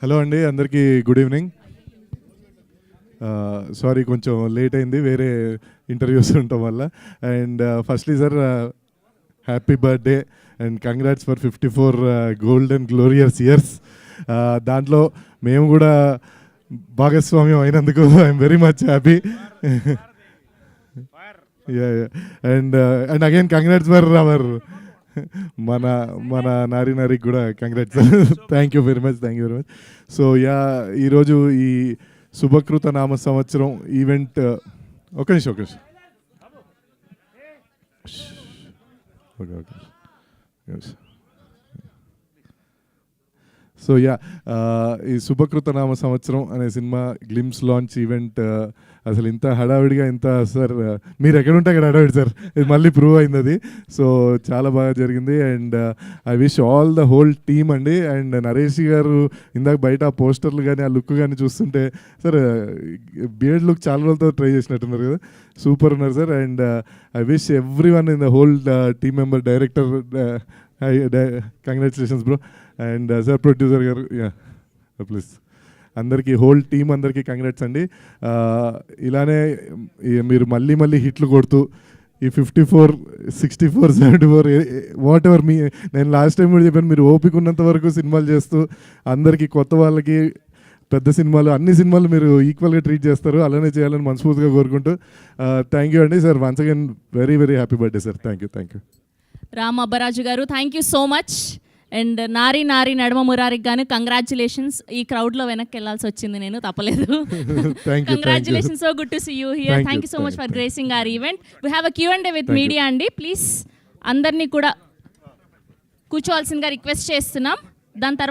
Hello అండి, అందరికీ good evening. Sorry కొంచెం లేట్ అయింది, వేరే ఇంటర్వ్యూస్ ఉండటం వల్ల. And firstly sir, happy birthday and congrats for 54 gold and glorious years. దాంట్లో మేము కూడా భాగస్వామ్యం అయినందుకు I'm very much happy. And again congrats for hour మన నారికి కూడా congrats. Thank you very much. So ఈరోజు ఈ శుభకృత నామ సంవత్సరం ఈవెంట్, ఒక నిమిషం. సో ఈ శుభకృత నామ సంవత్సరం అనే సినిమా గ్లిమ్స్ లాంచ్ ఈవెంట్ అసలు ఇంత హడావిడిగా సార్ మీరు ఎక్కడుంటే అక్కడ హడావిడి సార్, ఇది మళ్ళీ ప్రూవ్ అయింది అది. సో చాలా బాగా జరిగింది and I wish all the whole team అండి. అండ్ నరేష్ గారు ఇందాక బయట ఆ పోస్టర్లు కానీ ఆ లుక్ కానీ చూస్తుంటే సార్ బియర్డ్ లుక్ చాలా రోజులతో ట్రై చేసినట్టున్నారు కదా, సూపర్ ఉన్నారు sir. And I wish every one in the whole team member, director, congratulations bro. And sir producer గారు, ప్లీజ్ అందరికీ, హోల్ టీమ్ అందరికీ కంగ్రాట్స్ అండి. ఇలానే మీరు మళ్ళీ హిట్లు కొడుతూ ఈ 54, 64, 74 వాట్ ఎవర్ నేను లాస్ట్ టైం కూడా చెప్పాను, మీరు ఓపిక ఉన్నంత వరకు సినిమాలు చేస్తూ అందరికీ, కొత్త వాళ్ళకి, పెద్ద సినిమాలు, అన్ని సినిమాలు మీరు ఈక్వల్గా ట్రీట్ చేస్తారు. అలానే చేయాలని మనస్ఫూర్తిగా కోరుకుంటూ థ్యాంక్ యూ అండి sir. Once again very happy birthday sir. Thank you. Ram Abbaraju గారు, thank you so much. And నారి నడమ మురారికి గాను కంగ్రాచులేషన్స్. ఈ క్రౌడ్లో వెనక్కి వెళ్ళాల్సి వచ్చింది, నేను తప్పలేదు. Congratulations, so good to see you here. Thank you so much for gracing our event. We have a Q&A with media అండి. ప్లీజ్ అందరినీ కూడా కూర్చోవాల్సిందిగా రిక్వెస్ట్ చేస్తున్నాం. దాని తర్వాత